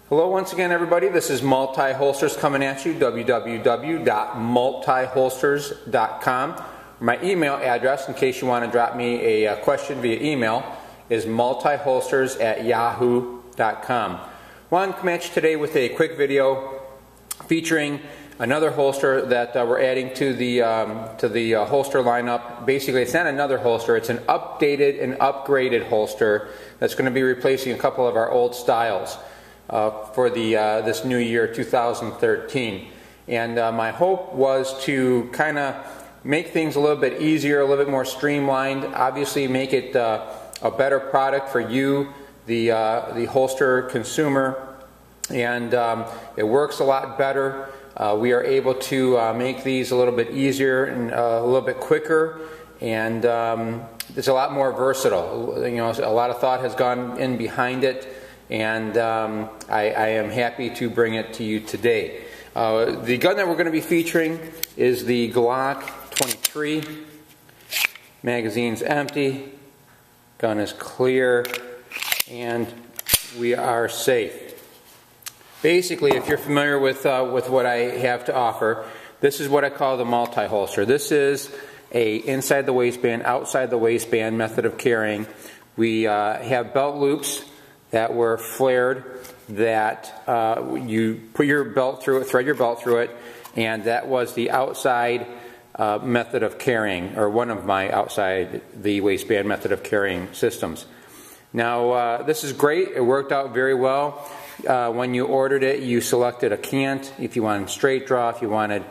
Hello once again, everybody. This is Multi Holsters coming at you, www.multiholsters.com. My email address, in case you want to drop me a question via email, is multiholsters@yahoo.com. I want to come at you today with a quick video featuring another holster that we're adding to the holster lineup. Basically, it's not another holster, it's an updated and upgraded holster that's going to be replacing a couple of our old styles for this new year 2013. And my hope was to kind of make things a little bit easier, a little bit more streamlined, obviously make it a better product for you, the holster consumer, and it works a lot better. We are able to make these a little bit easier and a little bit quicker, and it's a lot more versatile. You know, a lot of thought has gone in behind it, and I am happy to bring it to you today. The gun that we're going to be featuring is the Glock 23. Magazine's empty, gun is clear, and we are safe. Basically, if you're familiar with what I have to offer, this is what I call the multi-holster. This is a inside the waistband, outside the waistband method of carrying. We have belt loops that were flared, that you put your belt through it, thread your belt through it, and that was the outside method of carrying, or one of my outside the waistband method of carrying systems. Now, this is great. It worked out very well. When you ordered it, you selected a cant. If you wanted straight draw, if you wanted,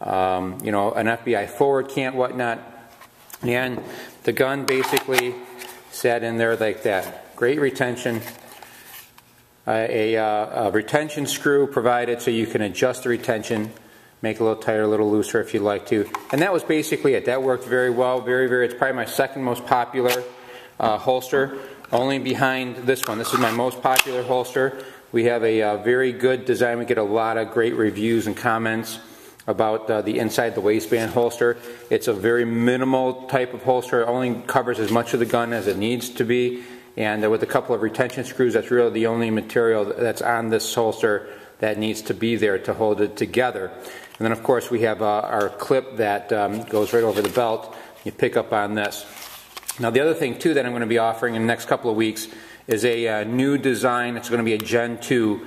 you know, an FBI forward cant, whatnot, and the gun basically sat in there like that. Great retention. A retention screw provided so you can adjust the retention, make it a little tighter, a little looser if you'd like to, and that was basically it. That worked very well. It's probably my second most popular holster, only behind this one. This is my most popular holster. We have a very good design. We get a lot of great reviews and comments about the inside the waistband holster. It's a very minimal type of holster. It only covers as much of the gun as it needs to be, and with a couple of retention screws, that's really the only material that's on this holster that needs to be there to hold it together. And then of course we have our clip that goes right over the belt. You pick up on this. Now the other thing too that I'm going to be offering in the next couple of weeks is a new design. It's going to be a Gen 2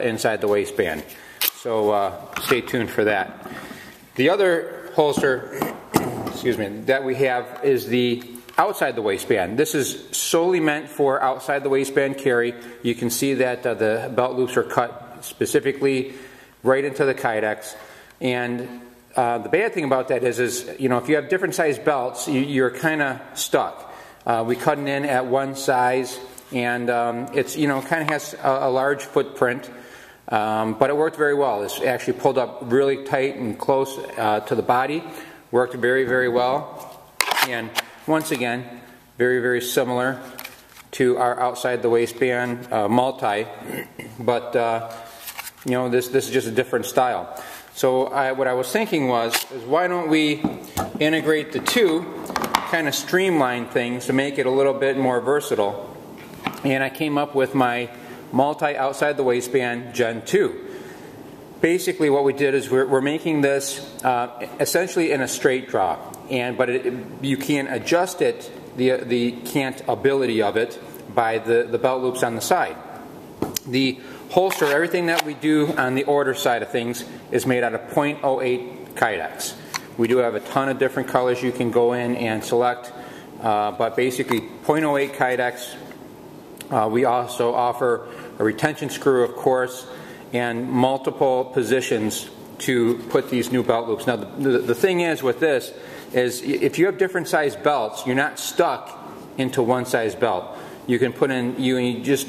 inside the waistband. So stay tuned for that. The other holster, excuse me, that we have is the outside the waistband. This is solely meant for outside the waistband carry. You can see that the belt loops are cut specifically right into the kydex. And the bad thing about that is you know, if you have different size belts, you're kind of stuck. We cut it in at one size, and it's, you know, kind of has a large footprint, but it worked very well. It's actually pulled up really tight and close to the body. Worked very, very well, and once again, very, very similar to our outside the waistband multi, but you know, this is just a different style. So what I was thinking is why don't we integrate the two, kind of streamline things to make it a little bit more versatile. And I came up with my multi outside the waistband Gen 2. Basically what we did is we're making this essentially in a straight draw, but you can adjust it, the cant ability of it, by the belt loops on the side. The holster, everything that we do on the order side of things is made out of .08 kydex. We do have a ton of different colors you can go in and select, but basically .08 kydex. We also offer a retention screw, of course, and multiple positions to put these new belt loops. Now the thing is with this is if you have different size belts, you're not stuck into one size belt. You can put in, you just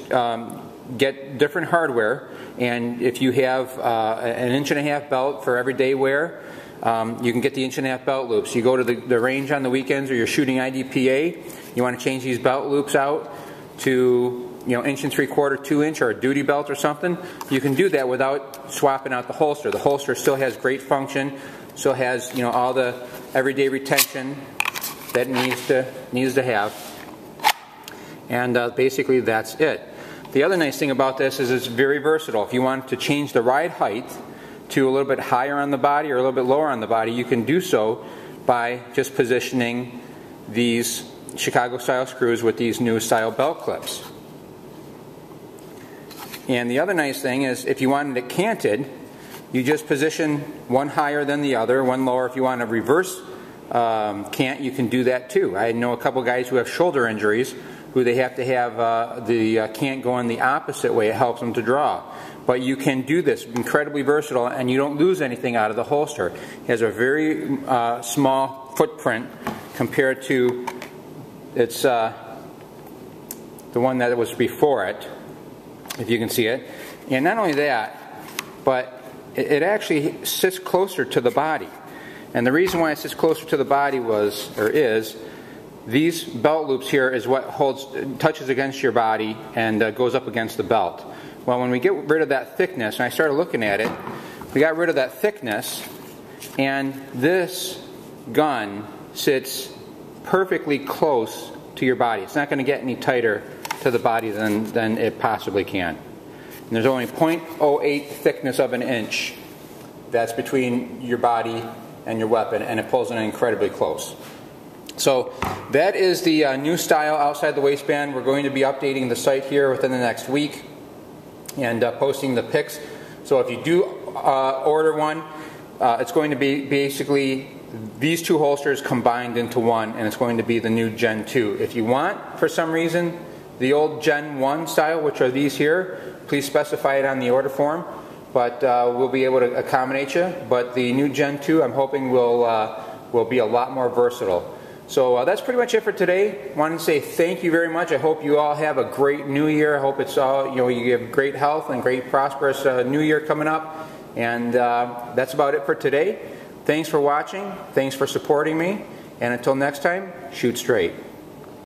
get different hardware, and if you have an 1.5 inch belt for everyday wear, you can get the 1.5 inch belt loops. You go to the range on the weekends, or you're shooting IDPA, you want to change these belt loops out to, you know, 1 3/4, 2 inch, or a duty belt or something. You can do that without swapping out the holster. The holster still has great function, still has, you know, all the everyday retention that it needs to have, and basically that's it. The other nice thing about this is it's very versatile. If you want to change the ride height to a little bit higher on the body or a little bit lower on the body, you can do so by just positioning these Chicago style screws with these new style belt clips. And the other nice thing is if you wanted it canted, you just position one higher than the other, one lower. If you want to reverse cant, you can do that too. I know a couple guys who have shoulder injuries who they have to have the cant going the opposite way. It helps them to draw. But you can do this, incredibly versatile, and you don't lose anything out of the holster. It has a very small footprint compared to its the one that was before it, if you can see it. And not only that, but it actually sits closer to the body. And the reason why it sits closer to the body is these belt loops here is what touches against your body and goes up against the belt. Well, when we get rid of that thickness, and I started looking at it, we got rid of that thickness, and this gun sits perfectly close to your body. It's not going to get any tighter to the body than it possibly can. And there's only 0.08 thickness of an inch that's between your body and your weapon, and it pulls in incredibly close. So that is the new style outside the waistband. We're going to be updating the site here within the next week and posting the pics. So if you do order one, it's going to be basically these two holsters combined into one, and it's going to be the new Gen 2. If you want, for some reason, the old Gen 1 style, which are these here, please specify it on the order form, but we'll be able to accommodate you. But the new Gen 2, I'm hoping will be a lot more versatile. So that's pretty much it for today. Wanted to say thank you very much. I hope you all have a great new year. I hope it's all, you have great health and great prosperous new year coming up. And that's about it for today. Thanks for watching. Thanks for supporting me. And until next time, shoot straight.